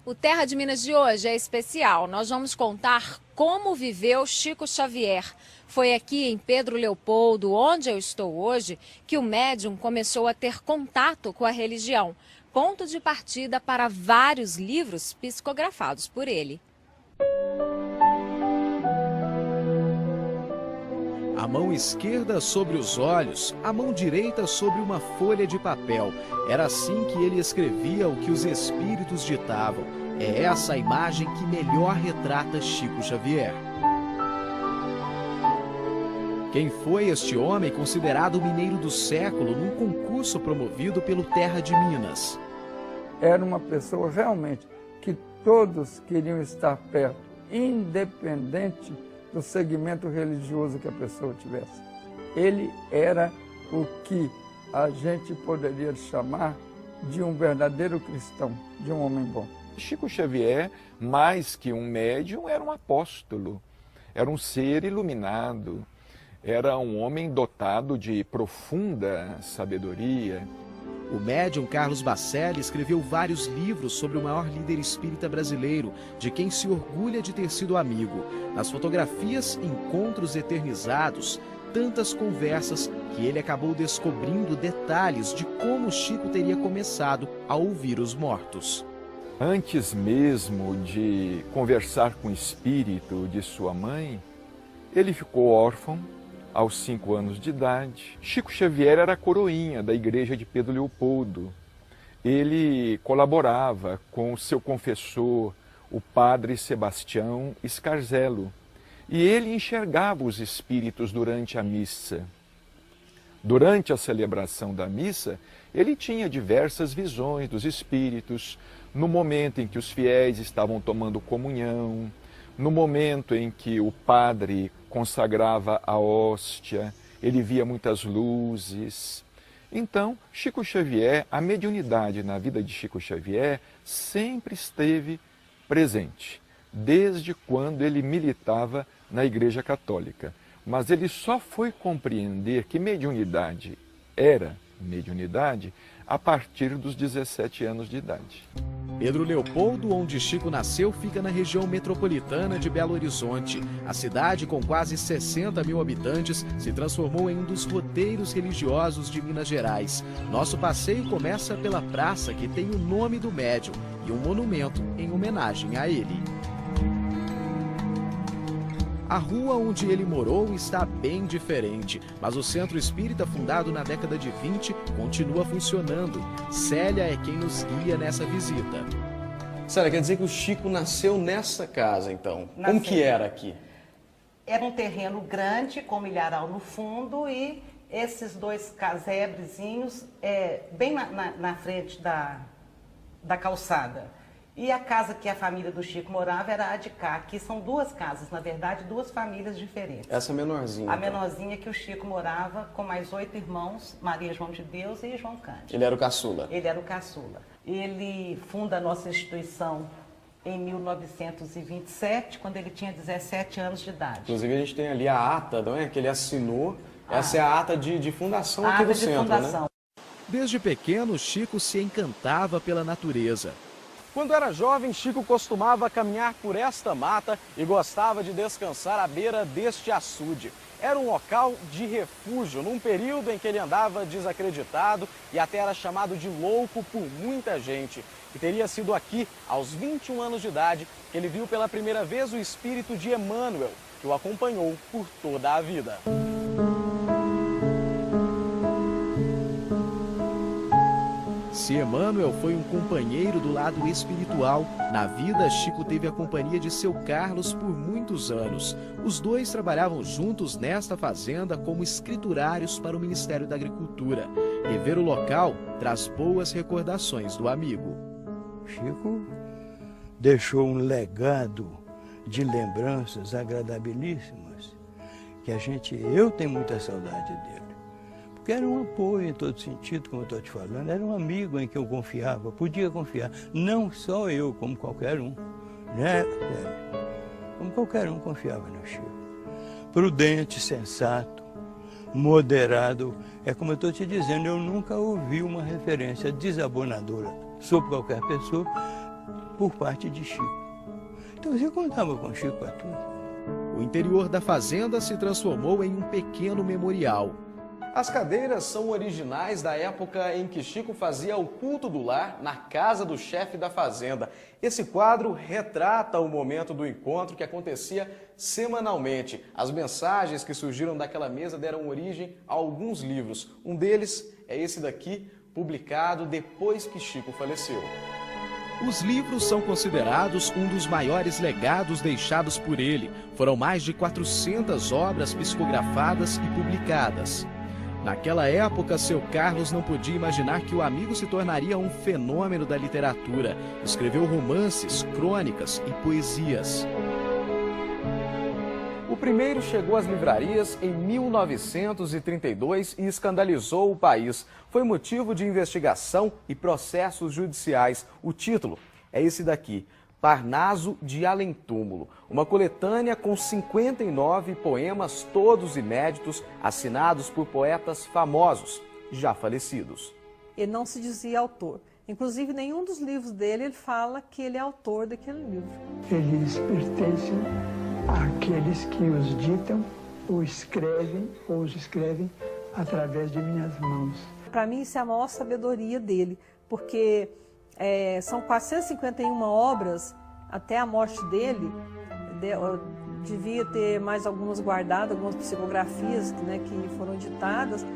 O Terra de Minas de hoje é especial. Nós vamos contar como viveu Chico Xavier. Foi aqui em Pedro Leopoldo, onde eu estou hoje, que o médium começou a ter contato com a religião. Ponto de partida para vários livros psicografados por ele. A mão esquerda sobre os olhos, a mão direita sobre uma folha de papel. Era assim que ele escrevia o que os espíritos ditavam. É essa a imagem que melhor retrata Chico Xavier. Quem foi este homem considerado o mineiro do século num concurso promovido pelo Terra de Minas? Era uma pessoa realmente que todos queriam estar perto, independente do segmento religioso que a pessoa tivesse. Ele era o que a gente poderia chamar de um verdadeiro cristão, de um homem bom. Chico Xavier, mais que um médium, era um apóstolo, era um ser iluminado, era um homem dotado de profunda sabedoria. O médium Carlos Bacelli escreveu vários livros sobre o maior líder espírita brasileiro, de quem se orgulha de ter sido amigo. Nas fotografias, encontros eternizados, tantas conversas que ele acabou descobrindo detalhes de como Chico teria começado a ouvir os mortos. Antes mesmo de conversar com o espírito de sua mãe, ele ficou órfão aos 5 anos de idade. Chico Xavier era a coroinha da igreja de Pedro Leopoldo. Ele colaborava com o seu confessor, o padre Sebastião Scarzelo, e ele enxergava os espíritos durante a missa. Durante a celebração da missa, ele tinha diversas visões dos espíritos, no momento em que os fiéis estavam tomando comunhão, no momento em que o padre consagrava a hóstia, ele via muitas luzes. Então, Chico Xavier, a mediunidade na vida de Chico Xavier sempre esteve presente, desde quando ele militava na Igreja Católica. Mas ele só foi compreender que mediunidade era mediunidade a partir dos 17 anos de idade. Pedro Leopoldo, onde Chico nasceu, fica na região metropolitana de Belo Horizonte. A cidade, com quase 60 mil habitantes, se transformou em um dos roteiros religiosos de Minas Gerais. Nosso passeio começa pela praça que tem o nome do médium e um monumento em homenagem a ele. A rua onde ele morou está bem diferente, mas o centro espírita, fundado na década de 20, continua funcionando. Célia é quem nos guia nessa visita. Célia, quer dizer que o Chico nasceu nessa casa, então? Como que era aqui? Era um terreno grande, com milharal no fundo, e esses 2 casebrezinhos bem na frente da calçada. E a casa que a família do Chico morava era a de cá. Aqui são 2 casas, na verdade, 2 famílias diferentes. Essa menorzinha. A menorzinha que o Chico morava com mais 8 irmãos, Maria João de Deus e João Cândido. Ele era o caçula? Ele era o caçula. Ele funda a nossa instituição em 1927, quando ele tinha 17 anos de idade. Inclusive a gente tem ali a ata, não é? Que ele assinou. Essa é a ata de fundação aqui do centro, fundação, né? Desde pequeno, Chico se encantava pela natureza. Quando era jovem, Chico costumava caminhar por esta mata e gostava de descansar à beira deste açude. Era um local de refúgio, num período em que ele andava desacreditado e até era chamado de louco por muita gente. E teria sido aqui, aos 21 anos de idade, que ele viu pela primeira vez o espírito de Emmanuel, que o acompanhou por toda a vida. Se Emmanuel foi um companheiro do lado espiritual, na vida Chico teve a companhia de seu Carlos por muitos anos. Os dois trabalhavam juntos nesta fazenda como escriturários para o Ministério da Agricultura. Rever o local traz boas recordações do amigo. Chico deixou um legado de lembranças agradabilíssimas que eu tenho muita saudade dele. Porque era um apoio em todo sentido, como eu estou te falando, era um amigo em que eu confiava, podia confiar, não só eu, como qualquer um, né? Como qualquer um confiava no Chico. Prudente, sensato, moderado, é como eu estou te dizendo, eu nunca ouvi uma referência desabonadora sobre qualquer pessoa, por parte de Chico. Então você contava com Chico para tudo. O interior da fazenda se transformou em um pequeno memorial. As cadeiras são originais da época em que Chico fazia o culto do lar na casa do chefe da fazenda. Esse quadro retrata o momento do encontro que acontecia semanalmente. As mensagens que surgiram daquela mesa deram origem a alguns livros. Um deles é esse daqui, publicado depois que Chico faleceu. Os livros são considerados um dos maiores legados deixados por ele. Foram mais de 400 obras psicografadas e publicadas. Naquela época, seu Carlos não podia imaginar que o amigo se tornaria um fenômeno da literatura. Escreveu romances, crônicas e poesias. O primeiro chegou às livrarias em 1932 e escandalizou o país. Foi motivo de investigação e processos judiciais. O título é esse daqui, Parnaso de Além-Túmulo, uma coletânea com 59 poemas, todos inéditos, assinados por poetas famosos, já falecidos. Ele não se dizia autor. Inclusive, nenhum dos livros dele ele fala que ele é autor daquele livro. Eles pertencem àqueles que os ditam, ou os escrevem através de minhas mãos. Para mim, isso é a maior sabedoria dele, porque são 451 obras até a morte dele. Devia ter mais algumas guardadas, algumas psicografias, né, que foram ditadas,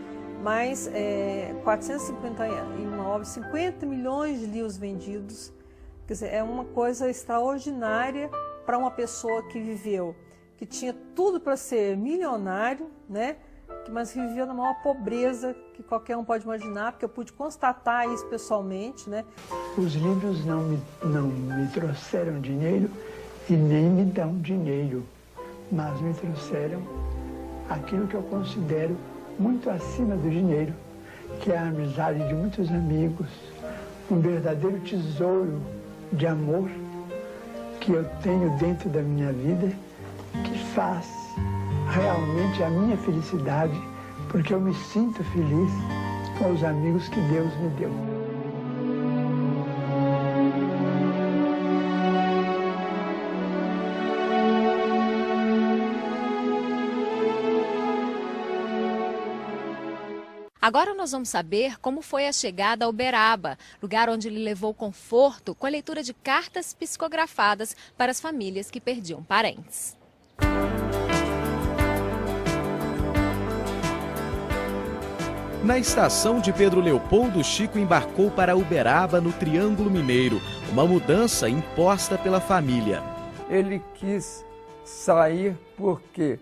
mas 451 obras, 50 milhões de livros vendidos. Quer dizer, é uma coisa extraordinária para uma pessoa que viveu, que tinha tudo para ser milionário, né? Mas que viveu na maior pobreza que qualquer um pode imaginar, porque eu pude constatar isso pessoalmente, né? Os livros não me trouxeram dinheiro e nem me dão dinheiro, mas me trouxeram aquilo que eu considero muito acima do dinheiro, que é a amizade de muitos amigos, um verdadeiro tesouro de amor que eu tenho dentro da minha vida, que faz realmente a minha felicidade, porque eu me sinto feliz com os amigos que Deus me deu. Agora nós vamos saber como foi a chegada a Uberaba, lugar onde ele levou conforto com a leitura de cartas psicografadas para as famílias que perdiam parentes. Na estação de Pedro Leopoldo, Chico embarcou para Uberaba, no Triângulo Mineiro, uma mudança imposta pela família. Ele quis sair porque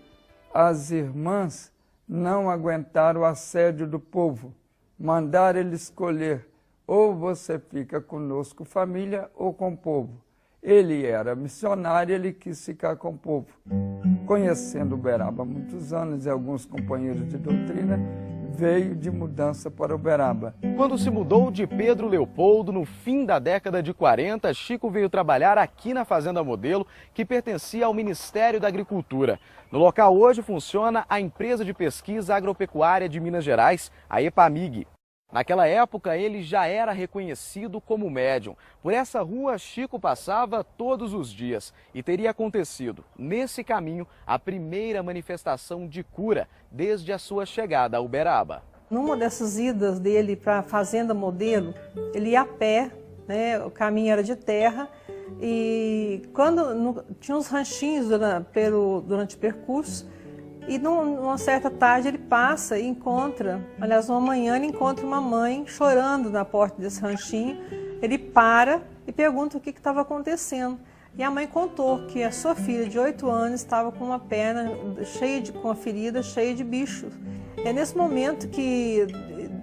as irmãs não aguentaram o assédio do povo. Mandaram ele escolher, ou você fica conosco, família, ou com o povo. Ele era missionário, ele quis ficar com o povo. Conhecendo Uberaba há muitos anos e alguns companheiros de doutrina, veio de mudança para Uberaba. Quando se mudou de Pedro Leopoldo, no fim da década de 40, Chico veio trabalhar aqui na Fazenda Modelo, que pertencia ao Ministério da Agricultura. No local hoje funciona a Empresa de Pesquisa Agropecuária de Minas Gerais, a EPAMIG. Naquela época, ele já era reconhecido como médium. Por essa rua, Chico passava todos os dias e teria acontecido, nesse caminho, a primeira manifestação de cura desde a sua chegada a Uberaba. Numa dessas idas dele para a Fazenda Modelo, ele ia a pé, né? O caminho era de terra, e quando tinha uns ranchinhos durante o percurso, e numa certa tarde ele passa e encontra, aliás, uma manhã ele encontra uma mãe chorando na porta desse ranchinho. Ele para e pergunta o que estava acontecendo. E a mãe contou que a sua filha de 8 anos estava com uma perna com uma ferida cheia de bichos. É nesse momento que,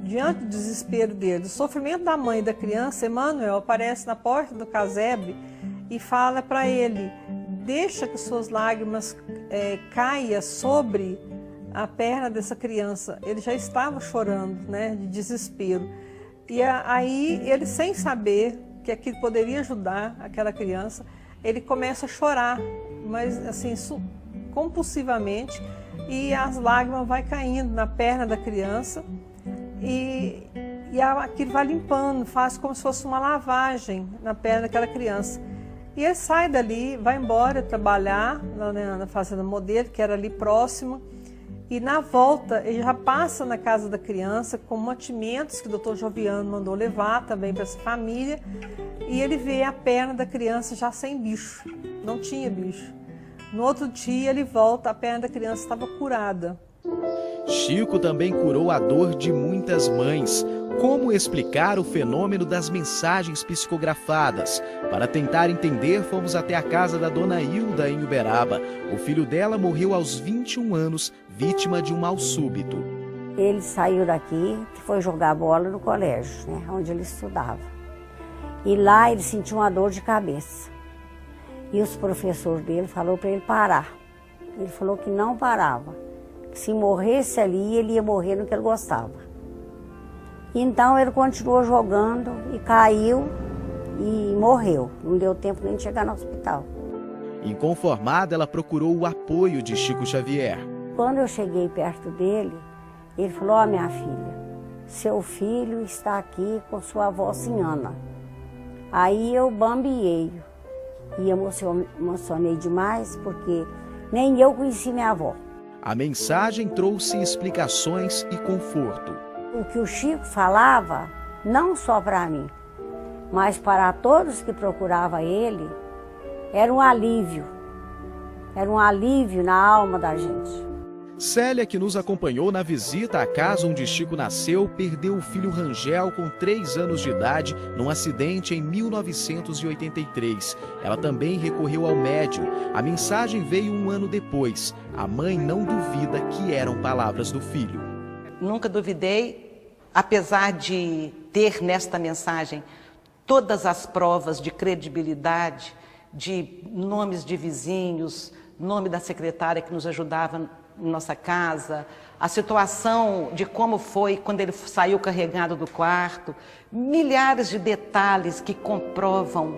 diante do desespero dele, do sofrimento da mãe e da criança, Emmanuel aparece na porta do casebre e fala para ele: deixa que suas lágrimas caia sobre a perna dessa criança. Ele já estava chorando, né, de desespero. E aí ele, sem saber que aquilo poderia ajudar aquela criança, ele começa a chorar, mas assim, compulsivamente, e as lágrimas vão caindo na perna da criança, e aquilo vai limpando, faz como se fosse uma lavagem na perna daquela criança. E ele sai dali, vai embora trabalhar na Fazenda Modelo, que era ali próximo. E na volta, ele já passa na casa da criança com mantimentos que o doutor Joviano mandou levar também para essa família. E ele vê a perna da criança já sem bicho, não tinha bicho. No outro dia ele volta, a perna da criança estava curada. Chico também curou a dor de muitas mães. Como explicar o fenômeno das mensagens psicografadas? Para tentar entender, fomos até a casa da dona Hilda, em Uberaba. O filho dela morreu aos 21 anos, vítima de um mal súbito. Ele saiu daqui, foi jogar bola no colégio, né, onde ele estudava. E lá ele sentiu uma dor de cabeça. E os professores dele falaram para ele parar. Ele falou que não parava. Se morresse ali, ele ia morrer no que ele gostava. Então ele continuou jogando e caiu e morreu. Não deu tempo nem de chegar no hospital. Inconformada, ela procurou o apoio de Chico Xavier. Quando eu cheguei perto dele, ele falou: ó, minha filha, seu filho está aqui com sua avó Sinhana. Aí eu bambiei e emocionei demais, porque nem eu conheci minha avó. A mensagem trouxe explicações e conforto. O que o Chico falava, não só para mim, mas para todos que procuravam ele, era um alívio na alma da gente. Célia, que nos acompanhou na visita à casa onde Chico nasceu, perdeu o filho Rangel com 3 anos de idade num acidente em 1983. Ela também recorreu ao médium. A mensagem veio 1 ano depois. A mãe não duvida que eram palavras do filho. Nunca duvidei, apesar de ter nesta mensagem todas as provas de credibilidade, de nomes de vizinhos, nome da secretária que nos ajudava em nossa casa, a situação de como foi quando ele saiu carregado do quarto, milhares de detalhes que comprovam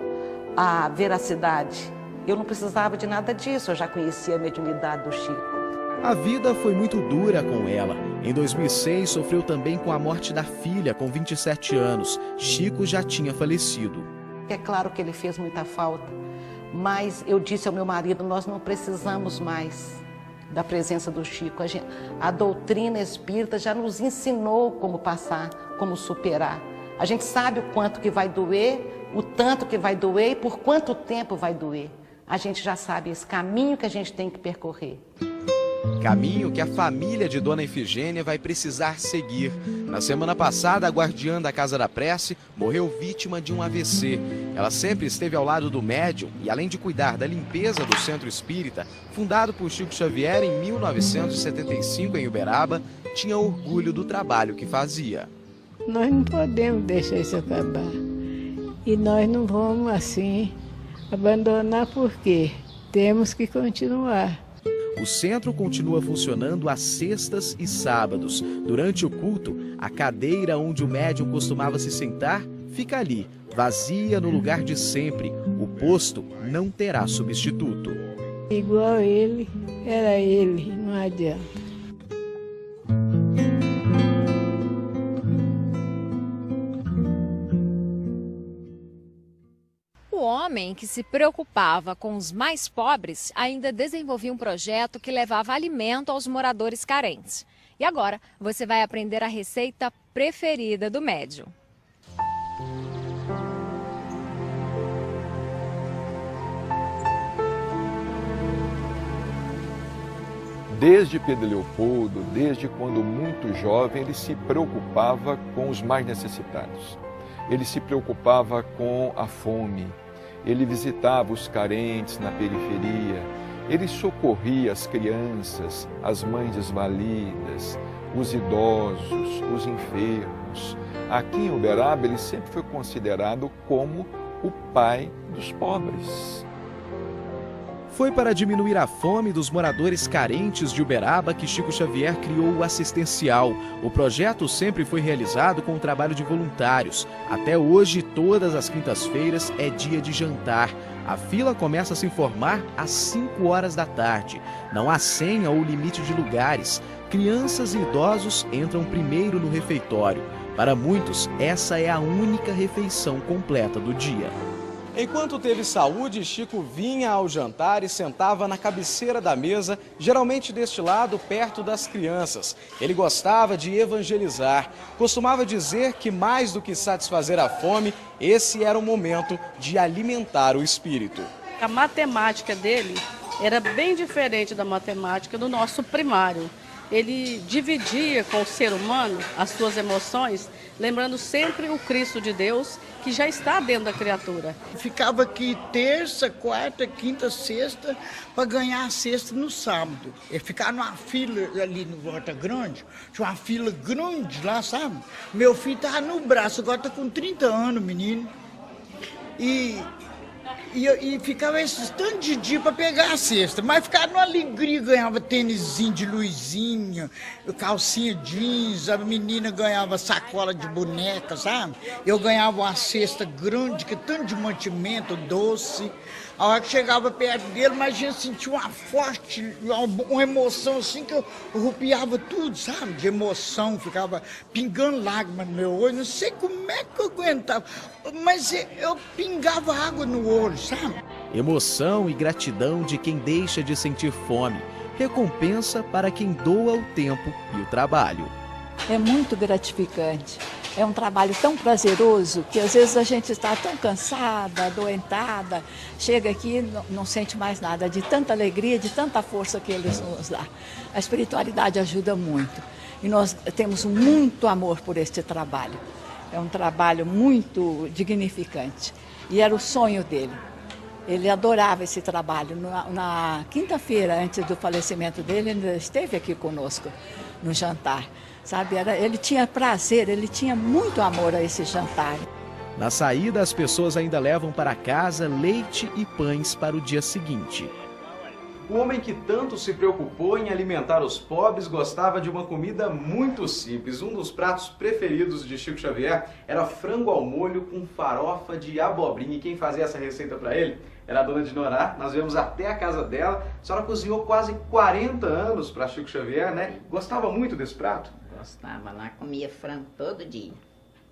a veracidade. Eu não precisava de nada disso, eu já conhecia a mediunidade do Chico. A vida foi muito dura com ela. Em 2006, sofreu também com a morte da filha, com 27 anos. Chico já tinha falecido. É claro que ele fez muita falta, mas eu disse ao meu marido, nós não precisamos mais da presença do Chico. A doutrina espírita já nos ensinou como passar, como superar. A gente sabe o quanto que vai doer, o tanto que vai doer e por quanto tempo vai doer. A gente já sabe esse caminho que a gente tem que percorrer. Caminho que a família de Dona Efigênia vai precisar seguir. Na semana passada, a guardiã da Casa da Prece morreu vítima de um AVC. Ela sempre esteve ao lado do médium e, além de cuidar da limpeza do Centro Espírita, fundado por Chico Xavier em 1975 em Uberaba, tinha orgulho do trabalho que fazia. Nós não podemos deixar isso acabar. E nós não vamos, assim, abandonar, porque temos que continuar. O centro continua funcionando às sextas e sábados. Durante o culto, a cadeira onde o médium costumava se sentar fica ali, vazia no lugar de sempre. O posto não terá substituto. Igual ele, era ele, não adianta. O homem que se preocupava com os mais pobres ainda desenvolvia um projeto que levava alimento aos moradores carentes. E agora você vai aprender a receita preferida do médium. Desde Pedro Leopoldo, desde quando muito jovem, ele se preocupava com os mais necessitados. Ele se preocupava com a fome. Ele visitava os carentes na periferia, ele socorria as crianças, as mães desvalidas, os idosos, os enfermos. Aqui em Uberaba ele sempre foi considerado como o pai dos pobres. Foi para diminuir a fome dos moradores carentes de Uberaba que Chico Xavier criou o Assistencial. O projeto sempre foi realizado com o trabalho de voluntários. Até hoje, todas as quintas-feiras é dia de jantar. A fila começa a se formar às 5 horas da tarde. Não há senha ou limite de lugares. Crianças e idosos entram primeiro no refeitório. Para muitos, essa é a única refeição completa do dia. Enquanto teve saúde, Chico vinha ao jantar e sentava na cabeceira da mesa, geralmente deste lado, perto das crianças. Ele gostava de evangelizar. Costumava dizer que mais do que satisfazer a fome, esse era o momento de alimentar o espírito. A matemática dele era bem diferente da matemática do nosso primário. Ele dividia com o ser humano as suas emoções, lembrando sempre o Cristo de Deus, que já está dentro da criatura. Ficava aqui terça, quarta, quinta, sexta, para ganhar a sexta no sábado. Ele ficava numa fila ali no Volta Grande, tinha uma fila grande lá, sabe? Meu filho estava no braço, agora está com 30 anos, menino. E ficava esses tantos de dia para pegar a cesta, mas ficava numa alegria, ganhava tênisinho de luzinha, calcinha jeans, a menina ganhava sacola de boneca, sabe? Eu ganhava uma cesta grande, que tanto de mantimento, doce. A hora que chegava perto dele, mas a gente sentia uma forte, uma emoção assim que eu rupiava tudo, sabe? De emoção, ficava pingando lágrimas no meu olho, não sei como é que eu aguentava, mas eu pingava água no olho, sabe? Emoção e gratidão de quem deixa de sentir fome. Recompensa para quem doa o tempo e o trabalho. É muito gratificante. É um trabalho tão prazeroso que às vezes a gente está tão cansada, adoentada, chega aqui e não sente mais nada, de tanta alegria, de tanta força que eles nos dão. A espiritualidade ajuda muito e nós temos muito amor por este trabalho. É um trabalho muito dignificante e era o sonho dele. Ele adorava esse trabalho. Na quinta-feira, antes do falecimento dele, ele esteve aqui conosco no jantar. Sabe, ele tinha prazer, ele tinha muito amor a esse jantar. Na saída, as pessoas ainda levam para casa leite e pães para o dia seguinte. O homem que tanto se preocupou em alimentar os pobres gostava de uma comida muito simples. Um dos pratos preferidos de Chico Xavier era frango ao molho com farofa de abobrinha. E quem fazia essa receita para ele era a dona Dinorá. Nós viemos até a casa dela. A senhora cozinhou quase 40 anos para Chico Xavier, né? Gostava muito desse prato? Gostava lá, comia frango todo dia.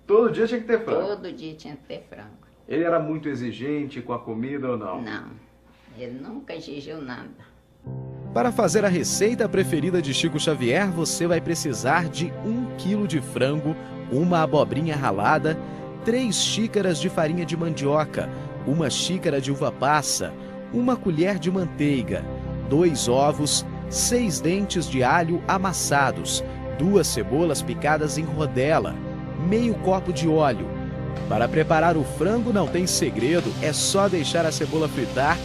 Todo dia tinha que ter frango? Todo dia tinha que ter frango. Ele era muito exigente com a comida ou não? Não, ele nunca exigiu nada. Para fazer a receita preferida de Chico Xavier, você vai precisar de 1 quilo de frango, uma abobrinha ralada, 3 xícaras de farinha de mandioca, 1 xícara de uva passa, 1 colher de manteiga, 2 ovos, 6 dentes de alho amassados, 2 cebolas picadas em rodela, meio copo de óleo. Para preparar o frango não tem segredo, é só deixar a cebola fritar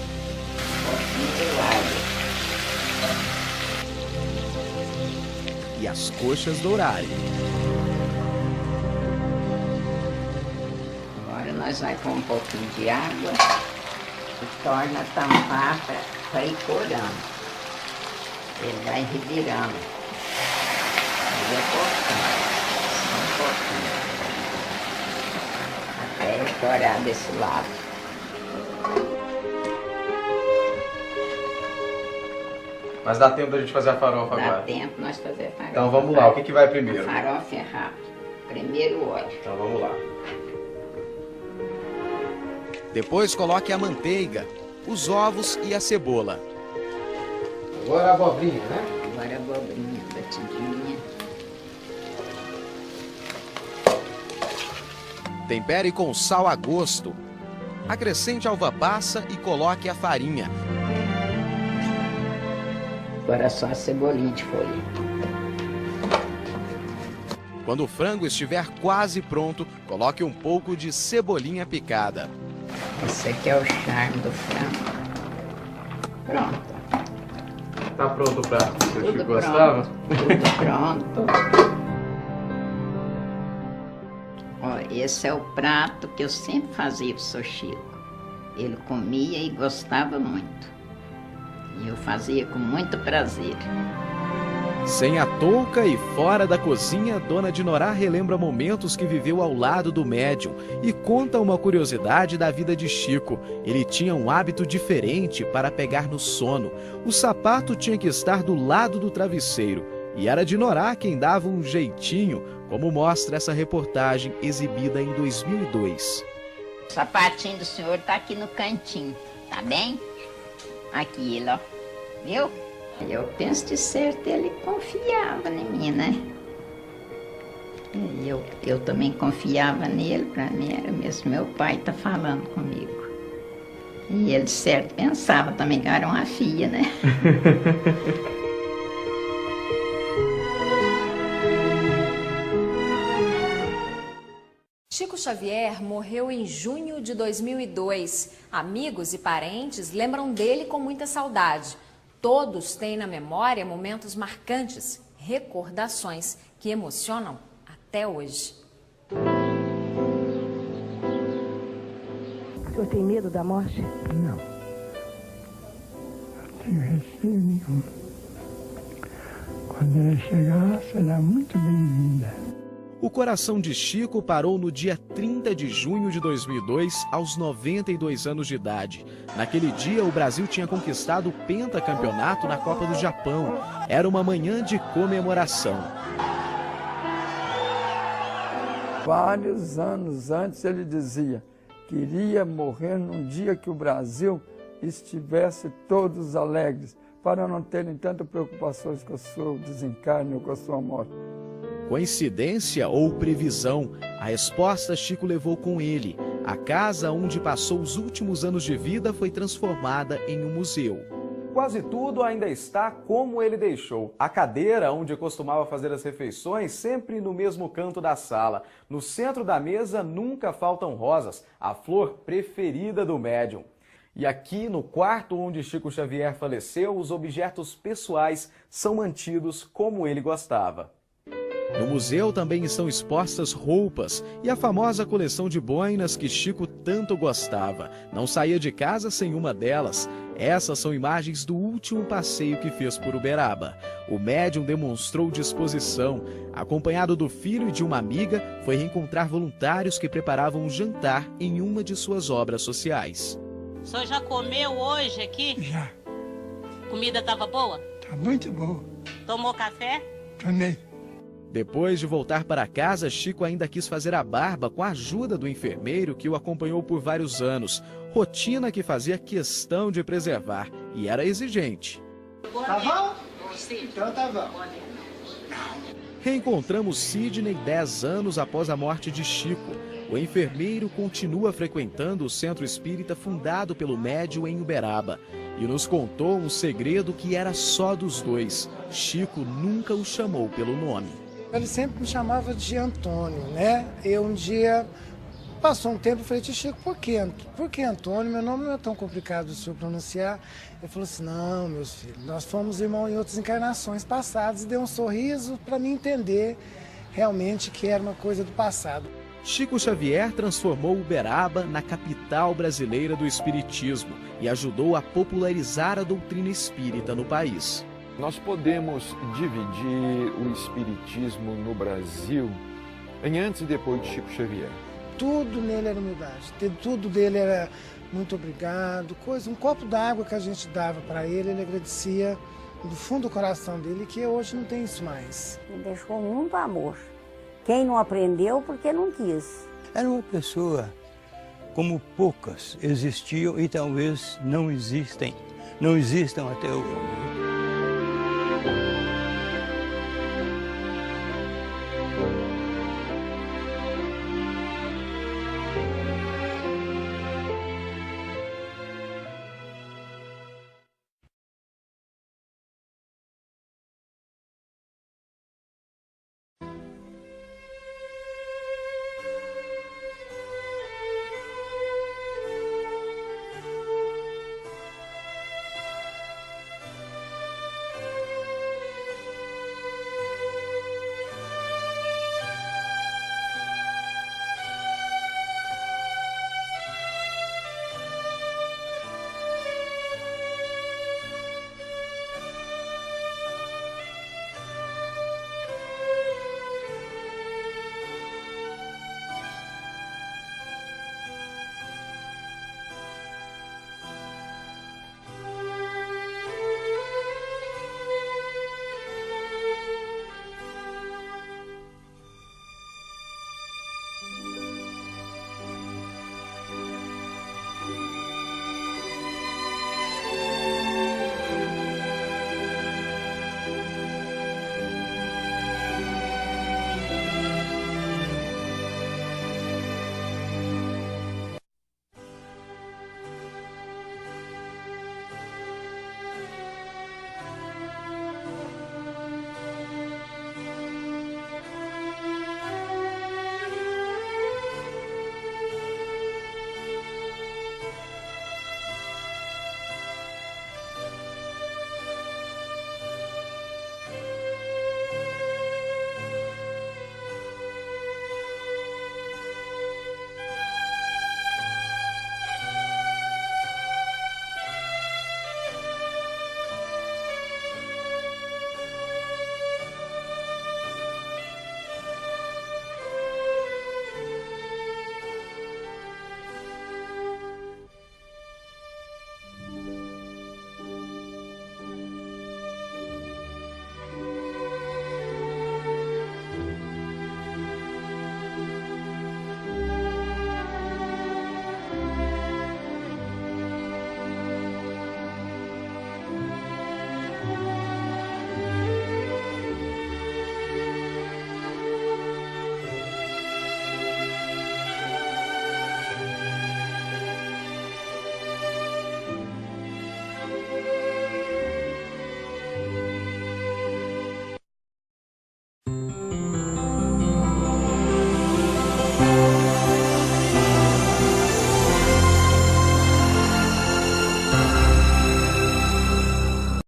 e as coxas dourarem. Agora nós vamos pôr um pouquinho de água e torna a tampar para ir corando. Ele vai revirando. Ele é pouquinho, até ele corar desse lado. Mas dá tempo da gente fazer a farofa agora? Dá tempo nós fazer a farofa. Então vamos lá, o que vai primeiro? A farofa é rápido. Primeiro o óleo. Então vamos lá. Depois coloque a manteiga, os ovos e a cebola. Agora a abobrinha, né? Agora a abobrinha batidinha. Tempere com sal a gosto. Acrescente a uva passa e coloque a farinha. Agora só a cebolinha de folha. Quando o frango estiver quase pronto, coloque um pouco de cebolinha picada. Esse aqui é o charme do frango. Pronto. Tá pronto o prato que o Chico pronto, gostava? Tudo pronto. Ó, esse é o prato que eu sempre fazia pro seu Chico. Ele comia e gostava muito. E eu fazia com muito prazer. Sem a touca e fora da cozinha, Dona Dinorá relembra momentos que viveu ao lado do médium e conta uma curiosidade da vida de Chico. Ele tinha um hábito diferente para pegar no sono. O sapato tinha que estar do lado do travesseiro e era Dinorá quem dava um jeitinho, como mostra essa reportagem exibida em 2002. O sapatinho do senhor tá aqui no cantinho, tá bem? Aqui ele, ó. Viu? Eu penso de certo, ele confiava em mim, né? Eu também confiava nele, para mim era mesmo meu pai tá falando comigo. E ele de certo pensava também que eu era uma filha, né? Chico Xavier morreu em junho de 2002. Amigos e parentes lembram dele com muita saudade. Todos têm na memória momentos marcantes, recordações que emocionam até hoje. O senhor tem medo da morte? Não. Não tenho receio nenhum. Quando ela chegar, será muito bem-vinda. O coração de Chico parou no dia 30 de junho de 2002, aos 92 anos de idade. Naquele dia, o Brasil tinha conquistado o pentacampeonato na Copa do Japão. Era uma manhã de comemoração. Vários anos antes ele dizia que iria morrer num dia que o Brasil estivesse todos alegres, para não terem tantas preocupações com o seu desencarne ou com a sua morte. Coincidência ou previsão? A resposta Chico levou com ele. A casa onde passou os últimos anos de vida foi transformada em um museu. Quase tudo ainda está como ele deixou. A cadeira onde costumava fazer as refeições, sempre no mesmo canto da sala. No centro da mesa nunca faltam rosas, a flor preferida do médium. E aqui no quarto onde Chico Xavier faleceu, os objetos pessoais são mantidos como ele gostava. No museu também estão expostas roupas e a famosa coleção de boinas que Chico tanto gostava. Não saía de casa sem uma delas. Essas são imagens do último passeio que fez por Uberaba. O médium demonstrou disposição. Acompanhado do filho e de uma amiga, foi reencontrar voluntários que preparavam um jantar em uma de suas obras sociais. O senhor já comeu hoje aqui? Já. Comida estava boa? Tá muito boa. Tomou café? Tomei. Depois de voltar para casa, Chico ainda quis fazer a barba com a ajuda do enfermeiro que o acompanhou por vários anos. Rotina que fazia questão de preservar e era exigente. Tá bom? Então tá bom. Reencontramos Sidney 10 anos após a morte de Chico. O enfermeiro continua frequentando o centro espírita fundado pelo médium em Uberaba e nos contou um segredo que era só dos dois. Chico nunca o chamou pelo nome. Ele sempre me chamava de Antônio, né? Eu um dia, passou um tempo, eu falei, Chico, por que Antônio? Meu nome não é tão complicado de senhor pronunciar. Ele falou assim, não, meus filhos, nós fomos irmãos em outras encarnações passadas, e deu um sorriso para mim entender realmente que era uma coisa do passado. Chico Xavier transformou Uberaba na capital brasileira do espiritismo e ajudou a popularizar a doutrina espírita no país. Nós podemos dividir o espiritismo no Brasil em antes e depois de Chico Xavier. Tudo nele era humildade, tudo dele era muito obrigado, um copo d'água que a gente dava para ele, ele agradecia do fundo do coração dele, que hoje não tem isso mais. Ele deixou muito amor. Quem não aprendeu, porque não quis. Era uma pessoa como poucas existiam e talvez não existam até hoje.